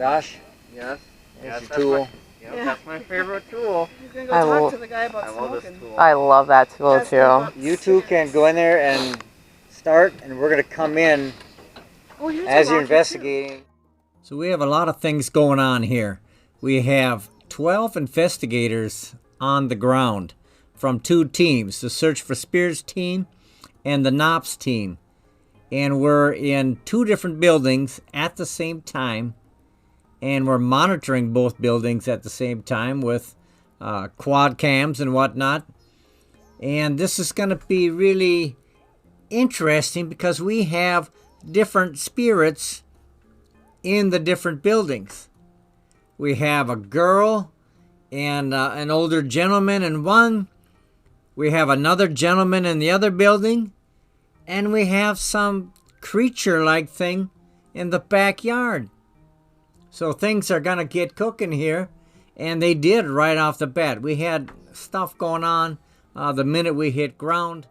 Josh? Yes. Yes, That's your tool. That's my favorite tool. He's gonna go talk to the guy about I love smoking. this tool. I love that tool too. You two can go in there and start, and we're going to come in as you're investigating. So we have a lot of things going on here. We have 12 investigators on the ground from 2 teams, the Search for Spears team and the NOPS team. And we're in 2 different buildings at the same time, and we're monitoring both buildings at the same time with quad cams and whatnot. And this is going to be really interesting because we have different spirits in the different buildings. We have a girl and an older gentleman in one. We have another gentleman in the other building. And we have some creature-like thing in the backyard. So things are going to get cooking here. And they did right off the bat. We had stuff going on the minute we hit ground.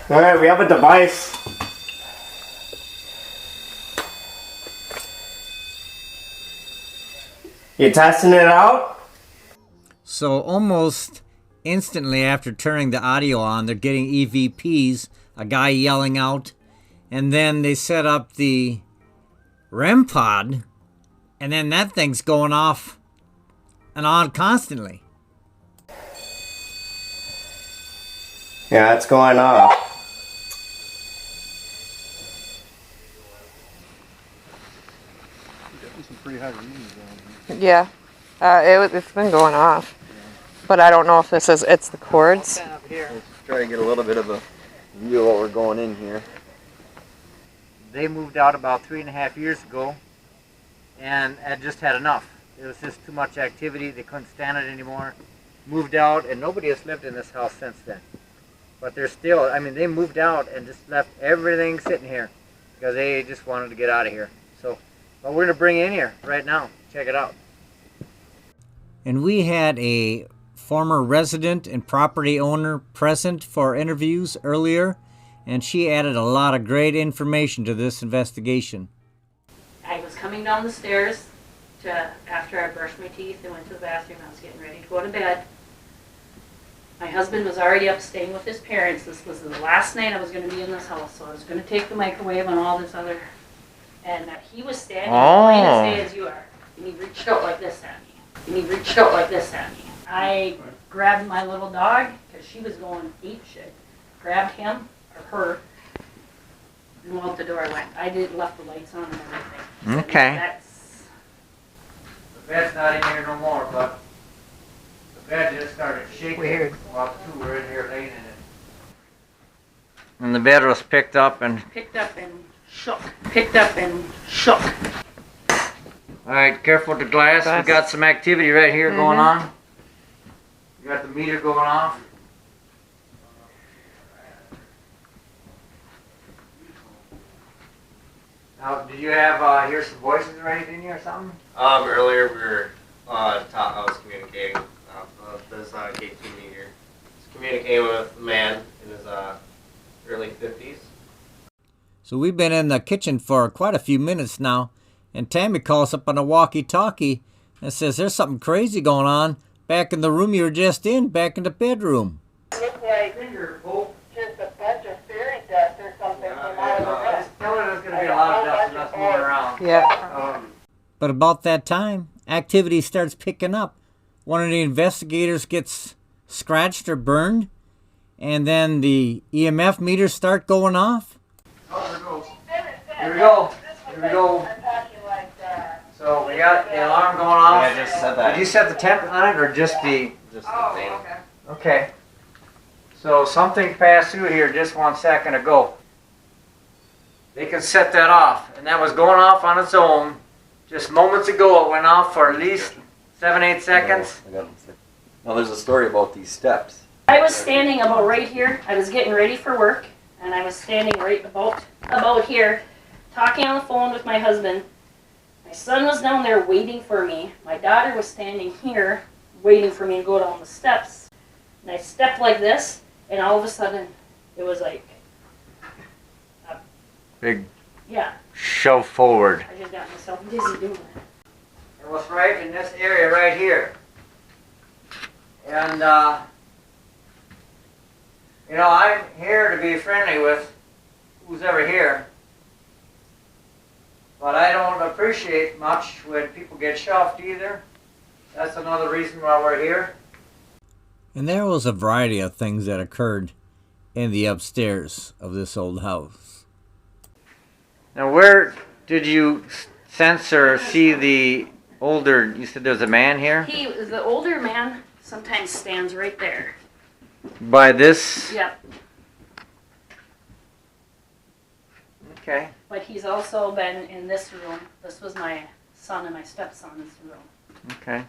All right, we have a device. You testing it out? So almost instantly after turning the audio on, they're getting EVPs, a guy yelling out, and then they set up the REM pod, and then that thing's going off and on constantly. Yeah, it's going off. Pretty high readings on Yeah, it's been going off, but I don't know if it's the cords. Let's try to get a little bit of a view of what we're going in here. They moved out about 3.5 years ago and had just had enough. It was just too much activity. They couldn't stand it anymore. Moved out, and nobody has lived in this house since then. But they're still, I mean, they moved out and just left everything sitting here because they just wanted to get out of here. So, but we're going to bring it in here right now. Check it out. And we had a former resident and property owner present for interviews earlier, and she added a lot of great information to this investigation. I was coming down the stairs after I brushed my teeth and went to the bathroom. I was getting ready to go to bed. My husband was already up staying with his parents. This was the last night I was going to be in this house, so I was going to take the microwave and all this other. And he was standing plain as day as you are. And he reached out like this at me. I grabbed my little dog, because she was going apeshit. Grabbed him, or her, and out the door I went. I left the lights on and everything. Okay. The bed's not in here no more, but the bed just started shaking. Weird. While the 2 were in here laying in it. And the bed was picked up and shook. All right, careful with the glass. We got some activity right here going on. You got the meter going off. Now, did you have hear some voices or anything or something? Earlier we were I was communicating this K2 meter. I was communicating with a man in his early 50s. So we've been in the kitchen for quite a few minutes now, and Tammy calls up on a walkie-talkie and says there's something crazy going on back in the room you were just in, back in the bedroom. Look like just a bunch of fairy dust or something from out of the room. Tell her there's going to be a lot of dust and us moving around. Yeah. But about that time, activity starts picking up. One of the investigators gets scratched or burned, and then the EMF meters start going off. Oh, here we go. Here we go. So we got the alarm going off. Yeah, I just said that. Did you set the temp on it or just the... Just the thing. Okay. So something passed through here just 1 second ago. They can set that off. And that was going off on its own. Just moments ago it went off for at least 7-8 seconds. Now there's a story about these steps. I was standing about right here. I was getting ready for work, and I was standing right about here, talking on the phone with my husband. My son was down there waiting for me. My daughter was standing here, waiting for me to go down the steps. And I stepped like this, and all of a sudden, it was like big Yeah, shove forward. I just got myself dizzy doing it. It was right in this area right here. And, you know, I'm here to be friendly with who's ever here. But I don't appreciate much when people get shoved either. That's another reason why we're here. And there was a variety of things that occurred in the upstairs of this old house. Now, where did you sense or see the older, you said there's a man here? The older man sometimes stands right there. By this? Yep. Okay. But he's also been in this room. This was my son and my stepson's room. Okay.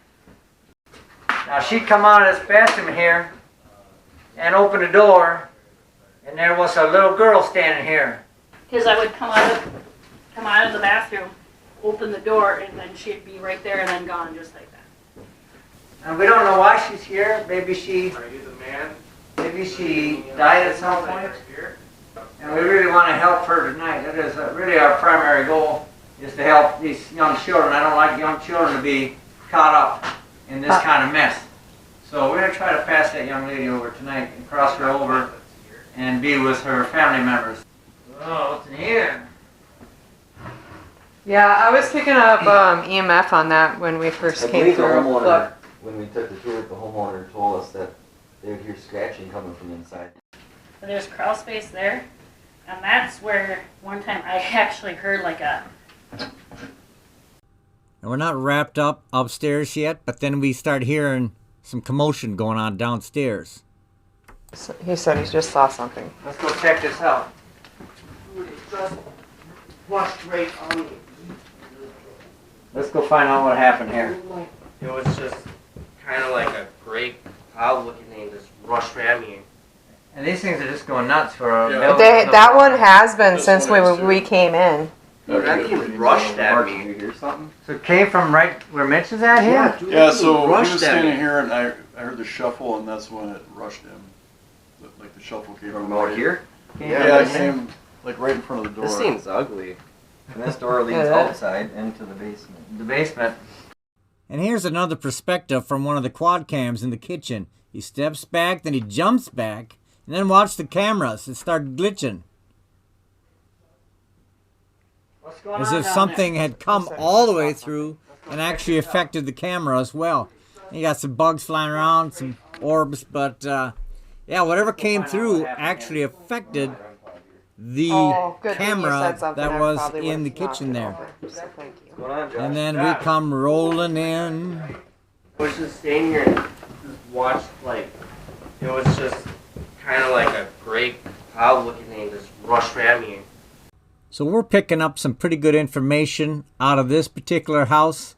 Now she'd come out of this bathroom here and open the door, and there was a little girl standing here. Because I would come out of the bathroom, open the door, and then she'd be right there and then gone just like that. And we don't know why she's here. Maybe she Are you the man? maybe she died at some point. And we really want to help her tonight. That is really our primary goal, is to help these young children. I don't like young children to be caught up in this kind of mess. So we're going to try to pass that young lady over tonight and cross her over and be with her family members. Oh, what's in here? Yeah, I was picking up EMF on that when we first I came believe the through. homeowner, But when we took the tour, the homeowner told us that they would hear scratching coming from inside. But there's crawl space there, and that's where one time I actually heard like a. And we're not wrapped up upstairs yet, but then we start hearing some commotion going on downstairs. he said he just saw something. Let's go check this out. Just rushed right on me. Let's go find out what happened here. It was just kind of like a great cloud looking thing just rushed at me. And these things are just going nuts for a That one has been since we came in. That thing rushed at Mark, me. did you hear something? So it came from right where Mitch is at here? dude, Yeah, that thing so he rushed was at standing me. here and I heard the shuffle and that's when it rushed him. Like the shuffle came From out here? Yeah, it came like right in front of the door. This thing's ugly. And this door leads outside into the basement. The basement. And here's another perspective from one of the quad cams in the kitchen. He steps back, then he jumps back, and then watch the cameras. It started glitching. As if something had come all the way through and actually affected the camera as well. You got some bugs flying around, some orbs, but yeah, whatever came through actually affected the camera that was in the kitchen there. What's going on, Josh? And then we come rolling in. I was just standing here and just watched, like, it was just kind of like a great cloud looking thing just rushed at me. So we're picking up some pretty good information out of this particular house.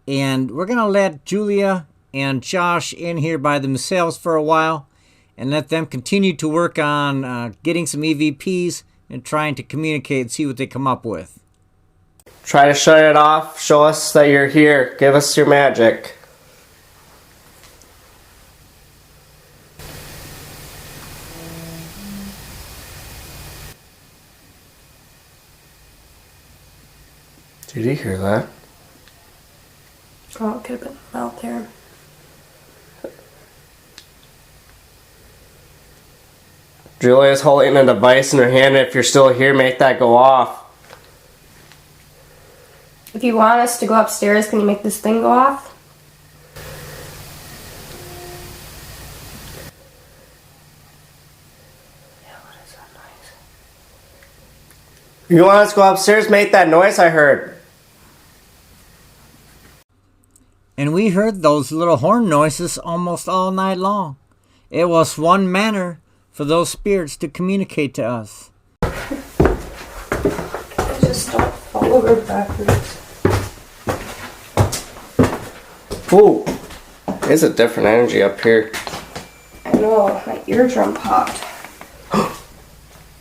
And we're going to let Julia and Josh in here by themselves for a while and let them continue to work on getting some EVPs and trying to communicate and see what they come up with. Try to shut it off. Show us that you're here. Give us your magic. Did you hear that? Oh, it could have been out there. Julia's holding a device in her hand. If you're still here, make that go off. If you want us to go upstairs, can you make this thing go off? Yeah, what is that noise? You want us to go upstairs? Make that noise I heard. And we heard those little horn noises almost all night long. It was one manner for those spirits to communicate to us. I just don't fall over backwards. Ooh, there's a different energy up here. I know, my eardrum popped.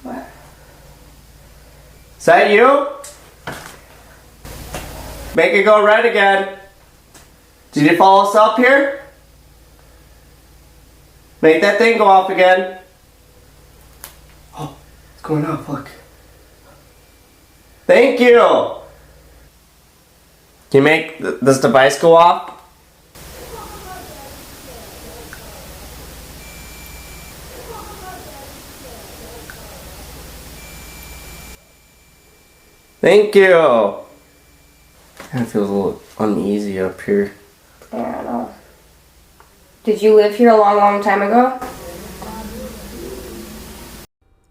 What? Is that you? Make it go red again. Did you follow us up here? Make that thing go off again. Oh, it's going off, look. Thank you! Can you make this device go off? Thank you! Kind of feels a little uneasy up here. I don't know. Did you live here a long, long time ago?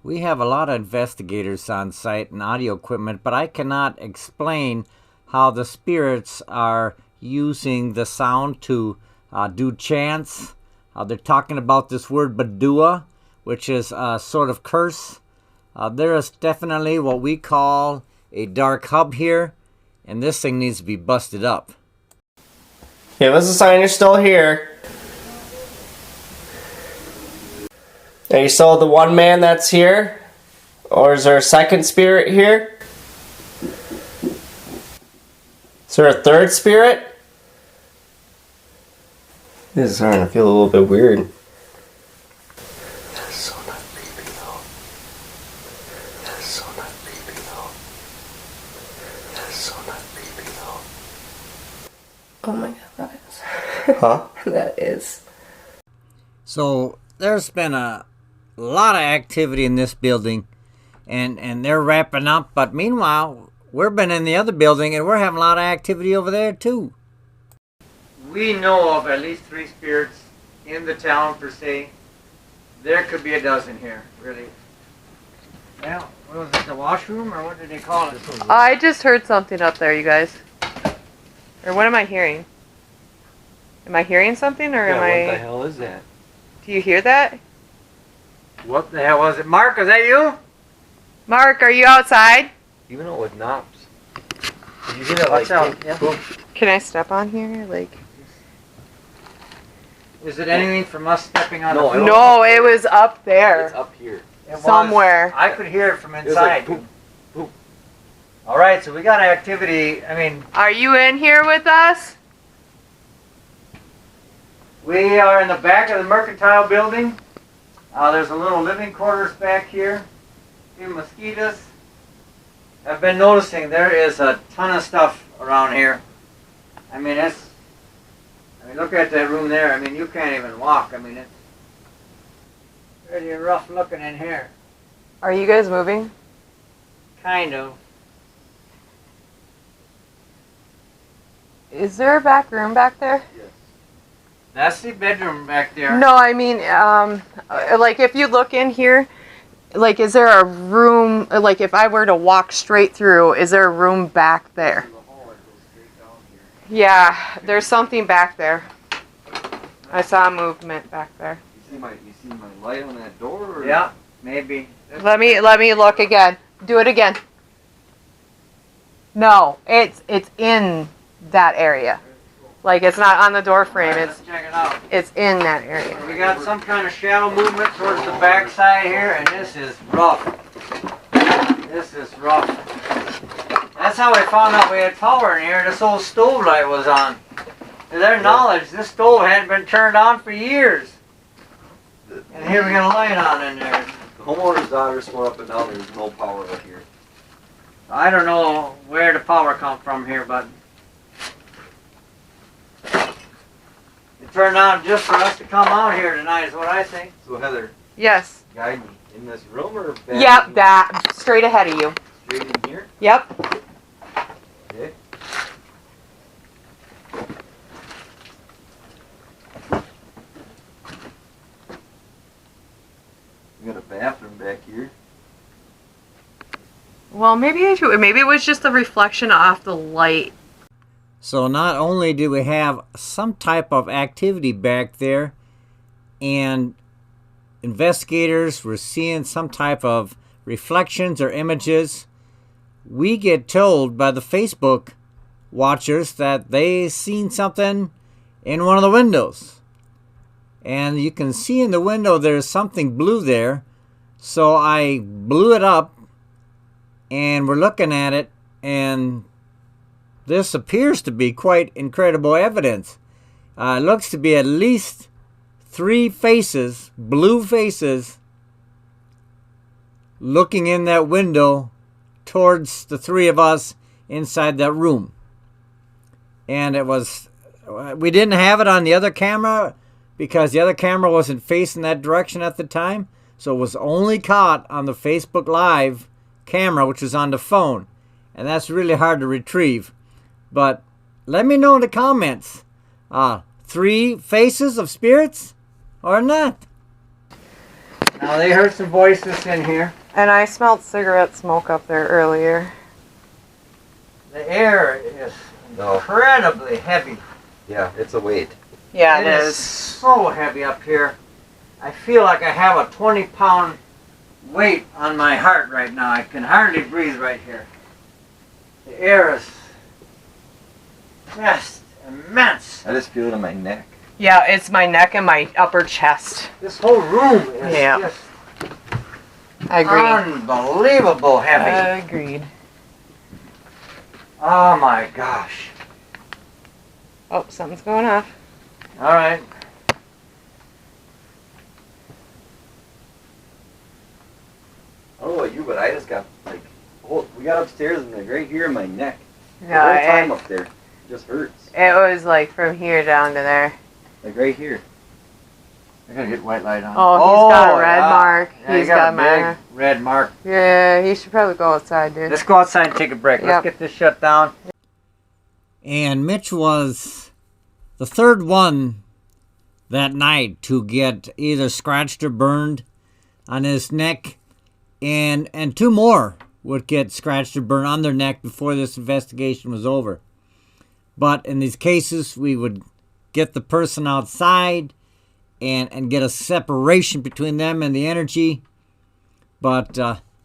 We have a lot of investigators on site and audio equipment, but I cannot explain how the spirits are using the sound to do chants. They're talking about this word Badua, which is a sort of curse. There is definitely what we call a dark hub here, and this thing needs to be busted up. Give us a sign you're still here. Are you still the one man that's here? Or is there a second spirit here? Is there a third spirit? This is starting to feel a little bit weird. That's so not creepy though. That's so not creepy though. That's so not creepy though. Oh my god, that is. Huh? That is. So there's been a lot of activity in this building, and they're wrapping up, but meanwhile we've been in the other building and we're having a lot of activity over there too. We know of at least 3 spirits in the town per se. There could be a dozen here, really. Well, what was it, the washroom, or what did they call it? I just heard something up there, you guys. Or what am I hearing? Am I hearing something, or am I... What the hell is that? Do you hear that? What the hell was it? Mark, is that you? Mark, are you outside? Even though it with knobs. Did you hear that? Watch like, out, yeah. boom? Can I step on here? Like... Is it anything from us stepping on No, the floor? No, it was up there. It's up here. It was. somewhere. I could hear it from It was like inside. boom, boom. All right, so we got activity. I mean, Are you in here with us? we are in the back of the mercantile building. There's a little living quarters back here. A few mosquitoes. I've been noticing there is a ton of stuff around here. I mean, look at that room there. I mean, you can't even walk. I mean, it's pretty rough looking in here. Are you guys moving? Kind of. Is there a back room back there? That's the bedroom back there. No, I mean, like if you look in here, like is there a room, like if I were to walk straight through, is there a room back there? Yeah, there's something back there. I saw a movement back there. You see my light on that door? Or? Yeah, maybe. Let me look again. Do it again. No, it's in that area. Like it's not on the door frame. Let's check it out. It's in that area. We got some kind of shadow movement towards the back side here, and this is rough. This is rough. That's how we found out we had power in here. This old stove light was on. To their knowledge, this stove hadn't been turned on for years. And here we got a light on in there. The homeowner's daughter swore up and down there's no power up here. I don't know where the power come from here, but it turned on just for us to come out here tonight is what I think. So Heather, Yes. guide me. In this room or back? Yep, that straight ahead of you. Straight in here? Yep. Okay. We got a bathroom back here. Well, maybe maybe it was just the reflection off the light. So not only do we have some type of activity back there, and investigators were seeing some type of reflections or images, we get told by the Facebook watchers that they seen something in one of the windows. And you can see in the window there's something blue there. So I blew it up and we're looking at it, and this appears to be quite incredible evidence. It looks to be at least 3 faces, blue faces, looking in that window towards the three of us inside that room. And we didn't have it on the other camera because the other camera wasn't facing that direction at the time. So it was only caught on the Facebook Live camera, which was on the phone. And that's really hard to retrieve. But let me know in the comments. 3 faces of spirits or not? Now they heard some voices in here. And I smelled cigarette smoke up there earlier. The air is incredibly heavy. Yeah, it's a weight. Yeah, It is so heavy up here. I feel like I have a 20-pound weight on my heart right now. I can hardly breathe right here. The air is just immense. I just feel it in my neck. Yeah, it's my neck and my upper chest. This whole room is just I agree. unbelievable heavy. Agreed. Oh my gosh. Oh, something's going off. All right. I don't know about you, but I just got we got upstairs and like right here in my neck. Yeah, the whole time up there. It just hurts. It was like from here down to there. Like right here. I gotta get white light on. Oh, he's got a red mark. Yeah, He's got a my big red mark. Yeah, he should probably go outside, dude. Let's go outside and take a break. Yep. Let's get this shut down. And Mitch was the third one that night to get either scratched or burned on his neck, and 2 more would get scratched or burned on their neck before this investigation was over. But in these cases, we would get the person outside and get a separation between them and the energy. But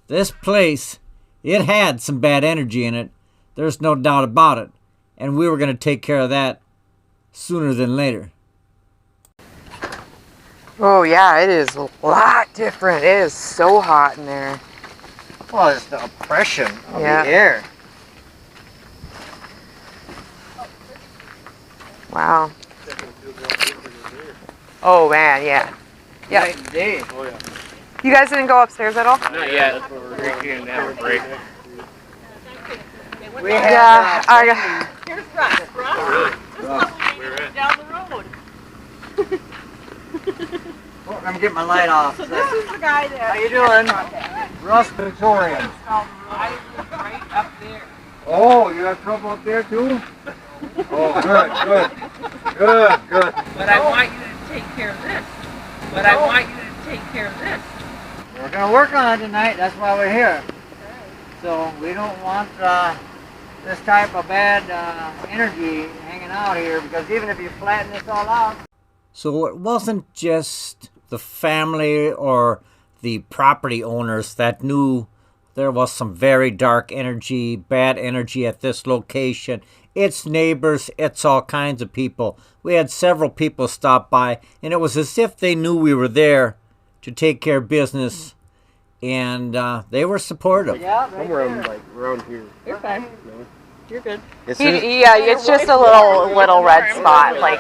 this place, it had some bad energy in it. There's no doubt about it. And we were going to take care of that sooner than later. Oh, yeah, it is a lot different. It is so hot in there. Well, it's the oppression of Yeah. the air. Wow. Oh, man, yeah. Yeah. Night and day. Oh, yeah. You guys didn't go upstairs at all? Not yet. That's what we're drinking and have a break. We had, Yeah, I got... Here's Russ. Russ? Down the road. oh, I'm getting my light off. So this is the guy that... How you doing? Russ Victorian. Right up there. Oh, you have trouble up there too? Oh, good. But I want you to take care of this. But I want you to take care of this. We're going to work on it tonight. That's why we're here. So we don't want this type of bad energy hanging out here, because even if you flatten this all out. So it wasn't just the family or the property owners that knew there was some very dark energy, bad energy at this location. It's neighbors, it's all kinds of people. We had several people stop by, and it was as if they knew we were there to take care of business, and they were supportive. Somewhere around here. You're fine. You're good. Yeah, it's just a little red spot, like...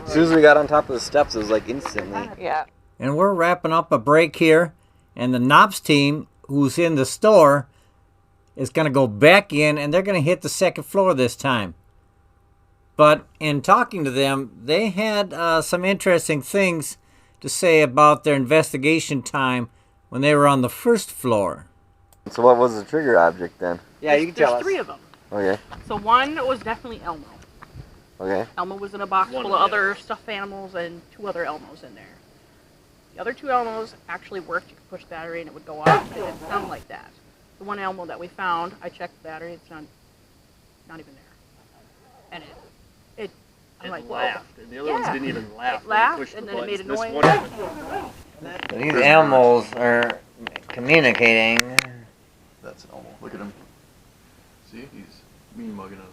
As soon as we got on top of the steps, it was like instantly. Yeah. And we're wrapping up a break here, and the Knops team, who's in the store, is going to go back in, and they're going to hit the 2nd floor this time. But in talking to them, they had some interesting things to say about their investigation time when they were on the 1st floor. So what was the trigger object then? Yeah, you can tell us. There's 3 of them. Okay. So one was definitely Elmo. Okay. Elmo was in a box full of other stuffed animals and 2 other Elmos in there. The other 2 Elmos actually worked. You could push the battery and it would go off, and it didn't sound like that. The one Elmo that we found, I checked the battery, it's not even there. And I'm like, laughed. And the other ones didn't even laugh. It laughed, and then it made a noise. These animals are communicating. That's an Elmo. Look at him. See? He's mean mugging us.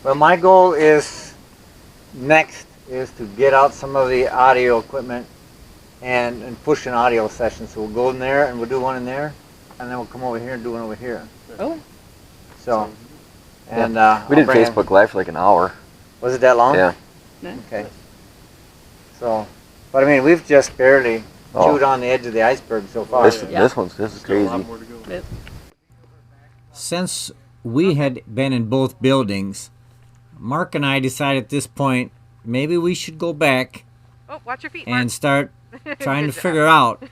Well, my goal is next is to get out some of the audio equipment and push an audio session. So we'll go in there and we'll do one in there, and then we'll come over here and do one over here. Oh. So, and We did I'll bring Facebook Live for like an hour. Was it that long? Yeah. Okay. So, but I mean, we've just barely chewed on the edge of the iceberg so far. This is Still a crazy. lot more to go. Since we had been in both buildings, Mark and I decided at this point maybe we should go back Oh, watch your feet, Mark. and start trying to Good job. figure out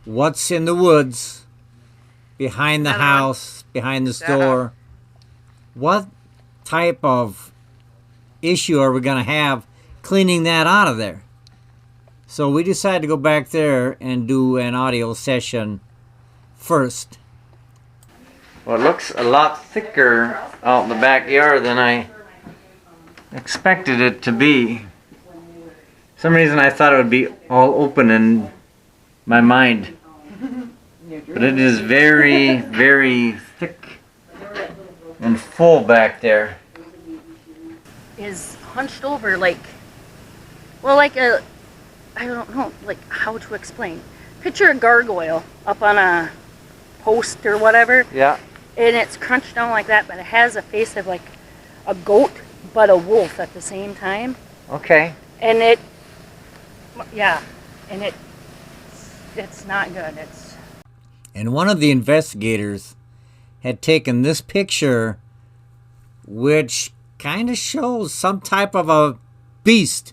what's in the woods, behind the Another one. house, behind the store. What type of issue are we going to have cleaning that out of there? So we decided to go back there and do an audio session first. Well, it looks a lot thicker out in the backyard than I expected it to be. For some reason I thought it would be all open in my mind. But it is very, very thick and full back there. Is hunched over like, well, like a, I don't know, like how to explain. Picture a gargoyle up on a post or whatever. Yeah. And it's crunched down like that, but it has a face of like a goat, but a wolf at the same time. Okay. And it, yeah, and it's not good. It's. And one of the investigators had taken this picture, which kind of shows some type of a beast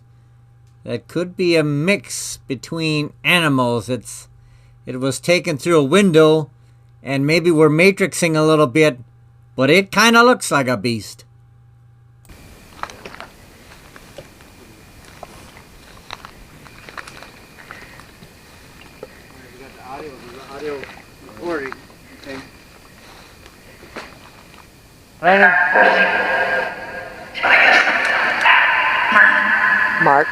that could be a mix between animals. It was taken through a window, and maybe we're matrixing a little bit, but it kind of looks like a beast. Mark.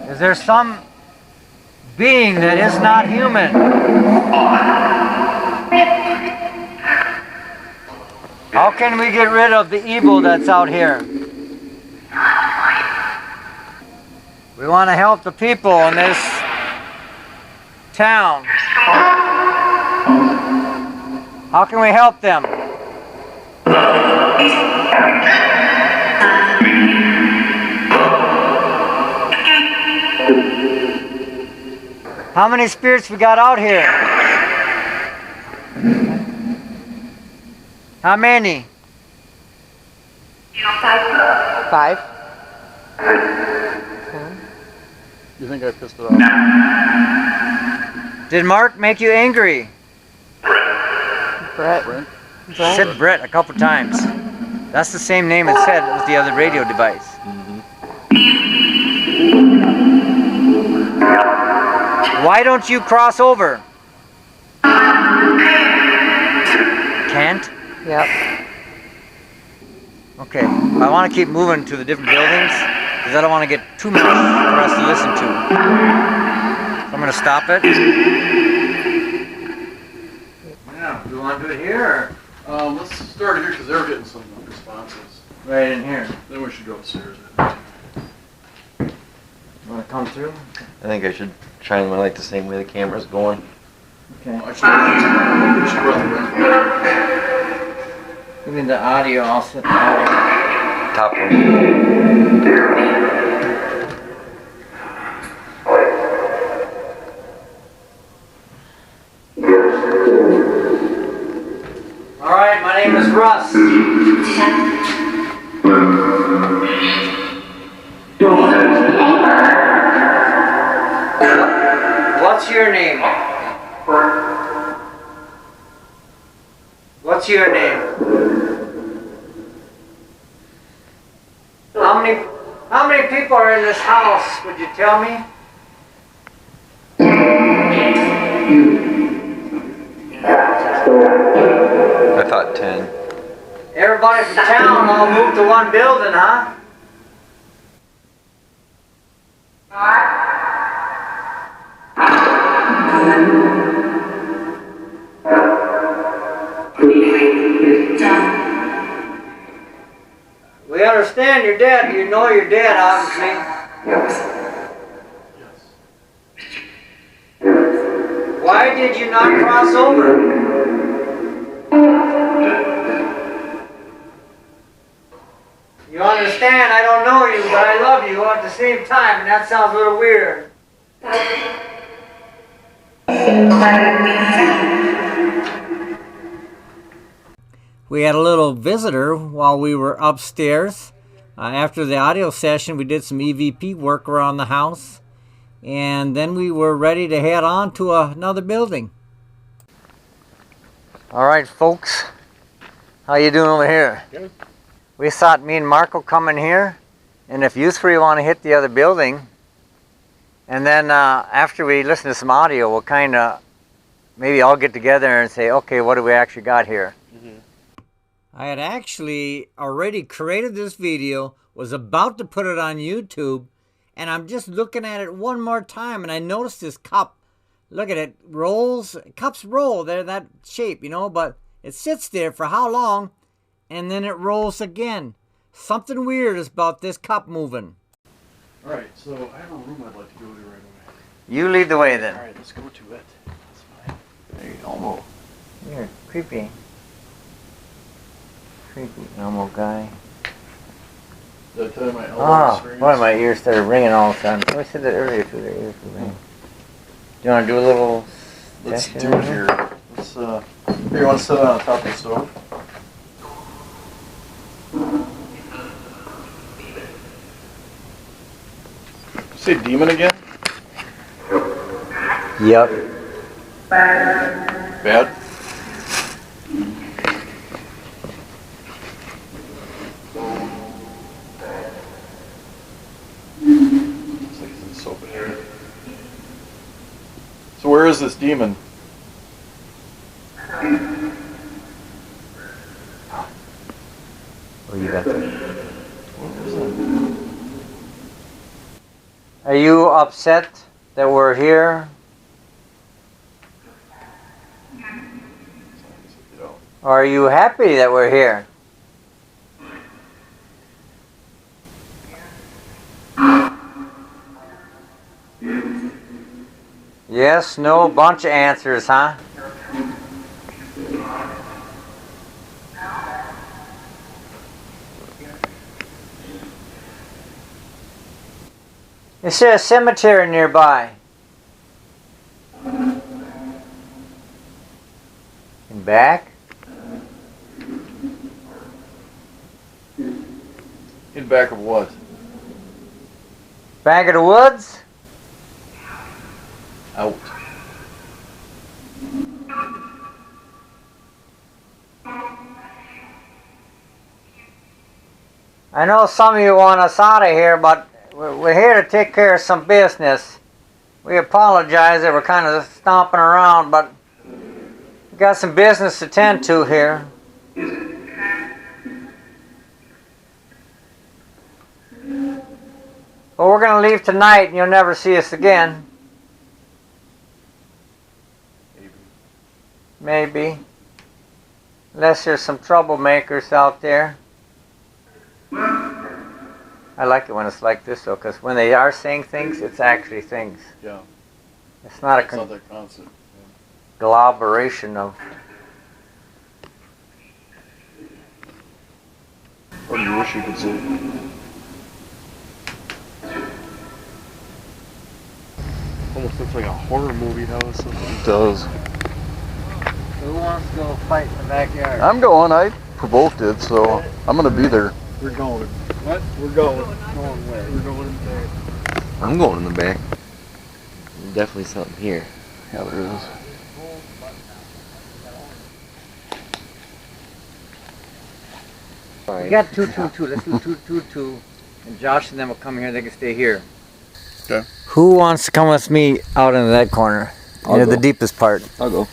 Is there some being that is not human? How can we get rid of the evil that's out here? We want to help the people in this town. How can we help them? How many spirits we got out here? How many? 5. You think I pissed it off? Did Mark make you angry? Brett. Brent? Said Brett a couple times. That's the same name it said with the other radio device. Why don't you cross over? Can't? Yep. Okay. I want to keep moving to the different buildings because I don't want to get too much for us to listen to. So I'm going to stop it. Yeah, do we want to do it here or Let's start here because they're getting some responses. right in here? Then we should go upstairs. You want to come through? I think I should shine my light the same way the camera's going. Okay. I should run the rest. Give me the audio. I'll set the audio. Top one. All right, my name is Russ. What's your name? What's your name? How many people are in this house? Would you tell me? I thought 10. Everybody from town all moved to one building, huh? We understand you're dead. You know you're dead, obviously. Why did you not cross over? You understand, I don't know you, but I love you at the same time, and that sounds a little weird. We had a little visitor while we were upstairs. After the audio session, we did some EVP work around the house, and then we were ready to head on to another building. All right, folks, how you doing over here? Good. We thought me and Mark will come in here, and if you three want to hit the other building, and then after we listen to some audio, we'll kind of maybe all get together and say, okay, what do we actually got here? I had actually already created this video, was about to put it on YouTube, and I'm just looking at it one more time, and I noticed this cup. Look at it, rolls, cups roll, they're that shape, you know, but it sits there for how long, and then it rolls again. Something weird is about this cup moving. All right, so I have a room I'd like to go to right away. You lead the way then. All right, let's go to it. That's fine. There you go. You're creepy. Creepy Elmo guy. Did I tell you my elbow Oh, experience? boy, my ears started ringing all of a sudden. I said that earlier too, their ears were ringing. Do you want to do a little Let's session do it here. Let's, here, you want to sit on top of the stove? Say demon again? Yep. Bad? Looks like it's soap in here. So where is this demon? Oh, you got that. What is that? Are you upset that we're here? Or are you happy that we're here? Yes, no, bunch of answers, huh? Is there a cemetery nearby? In back? In back of what? Back of the woods? Out. I know some of you want us out of here, but we're here to take care of some business. We apologize that we're kind of stomping around, but we got some business to tend to here. But we're going to leave tonight and you'll never see us again. Maybe. Unless there's some troublemakers out there. I like it when it's like this though, because when they are saying things, it's actually things. Yeah. It's not It's not that constant. collaboration of... What do you wish you could see? Almost looks like a horror movie house. It does. Who wants to go fight in the backyard? I'm going. I provoked it, so I'm going to be there. We're going. What? We're going. Going where? We're going in there. I'm going in the back. There's definitely something here. Yeah, there is. We got 222. Let's do 222. And Josh and them will come here. They can stay here. Okay. Who wants to come with me out into that corner? Near the deepest part. I'll go.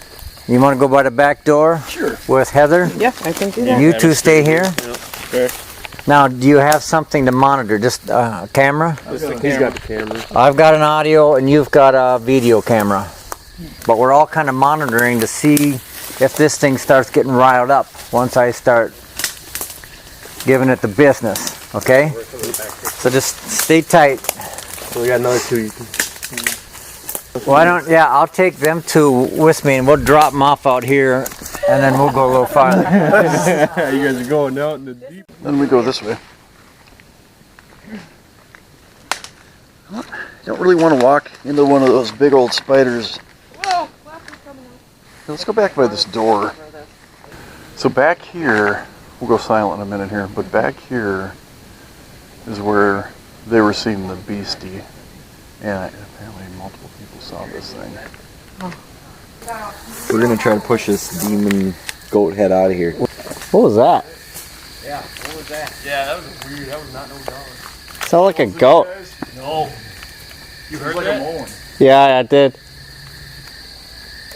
You want to go by the back door? Sure. With Heather? Yeah, I can do that. You two stay here? Okay. Now, do you have something to monitor? Just a camera? He's got the camera. I've got an audio and you've got a video camera. But we're all kind of monitoring to see if this thing starts getting riled up once I start giving it the business, okay? So just stay tight. So we got another two. You can. Why don't, yeah, I'll take them two with me and we'll drop them off out here and then we'll go a little farther. You guys are going out in the deep. Then we go this way. I don't really want to walk into one of those big old spiders. Whoa, watch Let's go back by this door. So back here, we'll go silent in a minute here, but back here is where they were seeing the beastie. And apparently multiple people saw this thing. We're gonna try to push this demon goat head out of here. What was that? Yeah, what was that? Yeah, that was weird. That was not no dog. Sound like a goat. No. You heard that? Yeah, I did.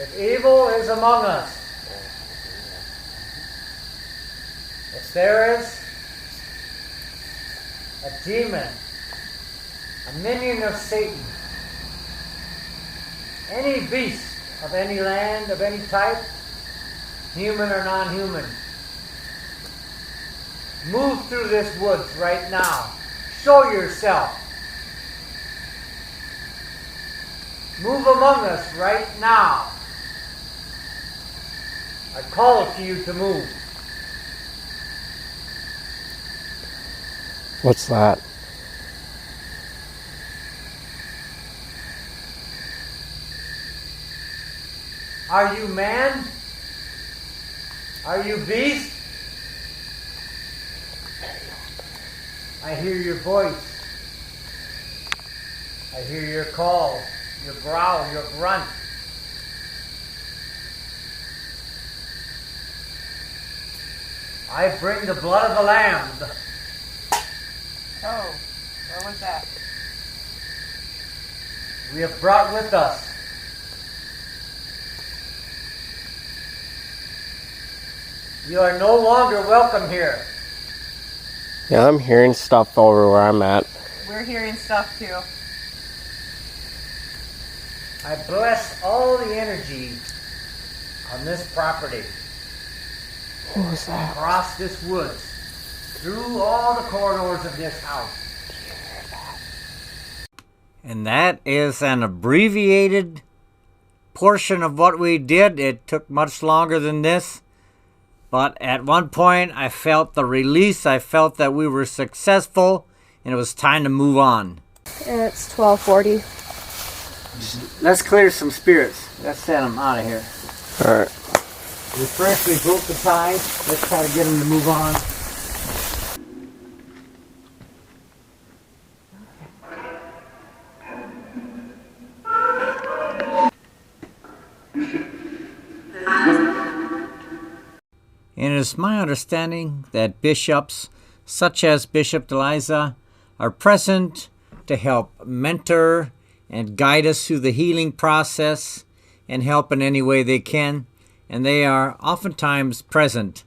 If evil is among us, if there is a demon, a minion of Satan, any beast of any land, of any type, human or non-human, move through this woods right now. Show yourself. Move among us right now. I call to you to move. What's that? Are you man? Are you beast? I hear your voice. I hear your call, your growl, your grunt. I bring the blood of the Lamb. Oh, what was that? We have brought with us you are no longer welcome here. Yeah, I'm hearing stuff over where I'm at. We're hearing stuff too. I bless all the energy on this property. What was that? Across this woods, through all the corridors of this house. And that is an abbreviated portion of what we did. It took much longer than this. But at one point, I felt the release. I felt that we were successful, and it was time to move on. It's 12:40. Let's clear some spirits. Let's send them out of here. All right. We freshly broke the ties. Let's try to get them to move on. And it is my understanding that bishops, such as Bishop Delisa, are present to help mentor and guide us through the healing process and help in any way they can. And they are oftentimes present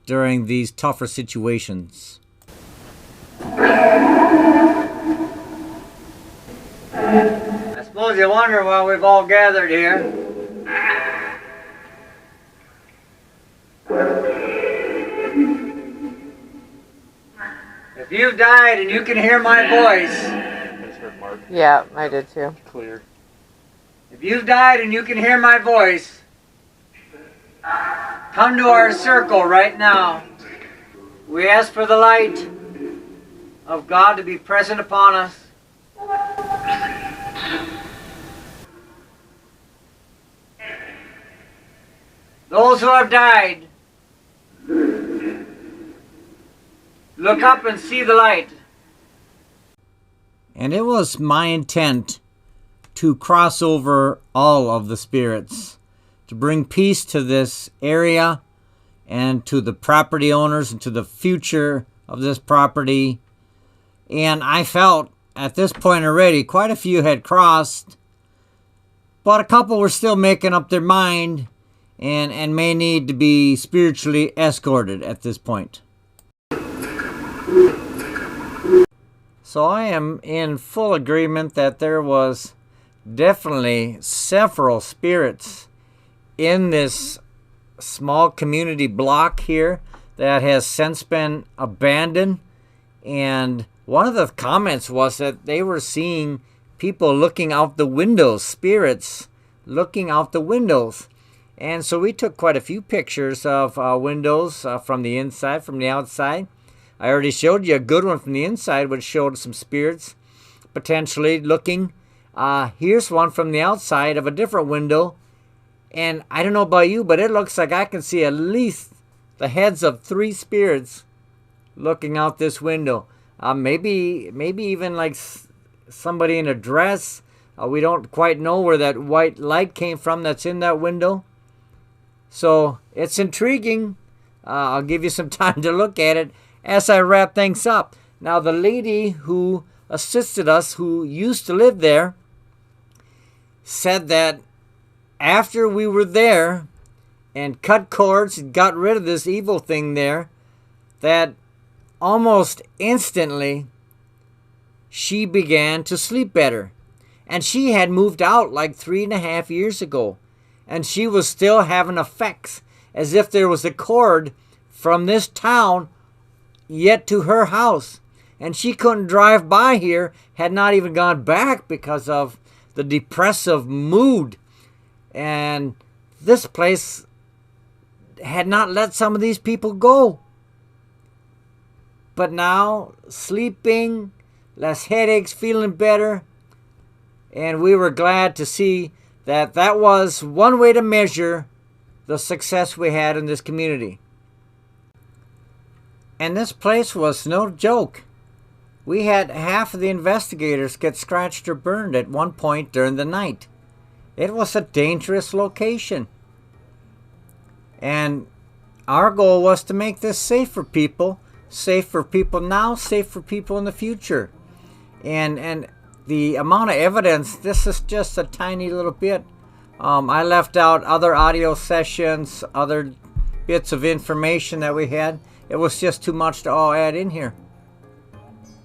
during these tougher situations. I suppose you wonder why we've all gathered here. If you've died and you can hear my voice, Yeah, I did too. Clear. if you've died and you can hear my voice, come to our circle right now. We ask for the light of God to be present upon us. Those who have died, look up and see the light. And it was my intent to cross over all of the spirits, to bring peace to this area and to the property owners and to the future of this property. And I felt at this point already quite a few had crossed, but a couple were still making up their mind and may need to be spiritually escorted at this point. So I am in full agreement that there was definitely several spirits in this small community block here that has since been abandoned. And one of the comments was that they were seeing people looking out the windows, spirits looking out the windows. And so we took quite a few pictures of windows from the inside, from the outside. I already showed you a good one from the inside, which showed some spirits potentially looking. Here's one from the outside of a different window. And I don't know about you, but it looks like I can see at least the heads of 3 spirits looking out this window. Maybe even like somebody in a dress. We don't quite know where that white light came from that's in that window. So it's intriguing. I'll give you some time to look at it as I wrap things up. Now, the lady who assisted us, who used to live there, said that after we were there and cut cords and got rid of this evil thing there, that almost instantly she began to sleep better. And she had moved out like 3.5 years ago. And she was still having effects as if there was a cord from this town yet to her house. And she couldn't drive by here, had not even gone back because of the depressive mood. And this place had not let some of these people go. But now, sleeping, less headaches, feeling better. And we were glad to see that that was one way to measure the success we had in this community. And this place was no joke. We had half of the investigators get scratched or burned at one point during the night. It was a dangerous location. And our goal was to make this safe for people now, safe for people in the future. And the amount of evidence, this is just a tiny little bit. I left out other audio sessions, other bits of information that we had. It was just too much to all add in here.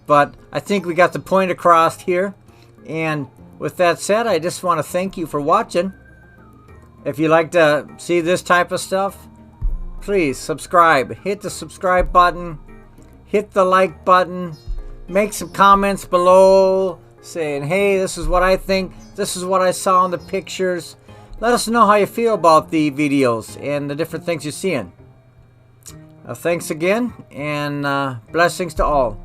But I think we got the point across here. And with that said, I just want to thank you for watching. If you like to see this type of stuff, please subscribe. Hit the subscribe button. Hit the like button. Make some comments below saying, hey, this is what I think. This is what I saw in the pictures. Let us know how you feel about the videos and the different things you're seeing. Thanks again, and blessings to all.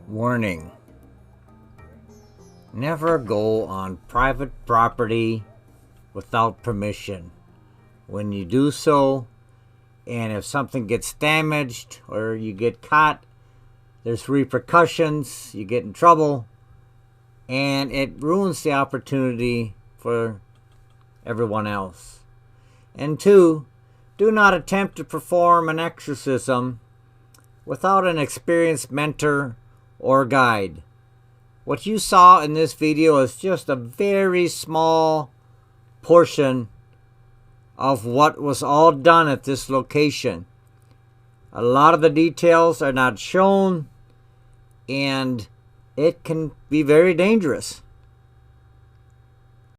Warning. Never go on private property without permission. When you do so, and if something gets damaged or you get caught, there's repercussions, you get in trouble, and it ruins the opportunity for everyone else. And 2, do not attempt to perform an exorcism without an experienced mentor or guide. What you saw in this video is just a very small portion of what was all done at this location. A lot of the details are not shown, and it can be very dangerous.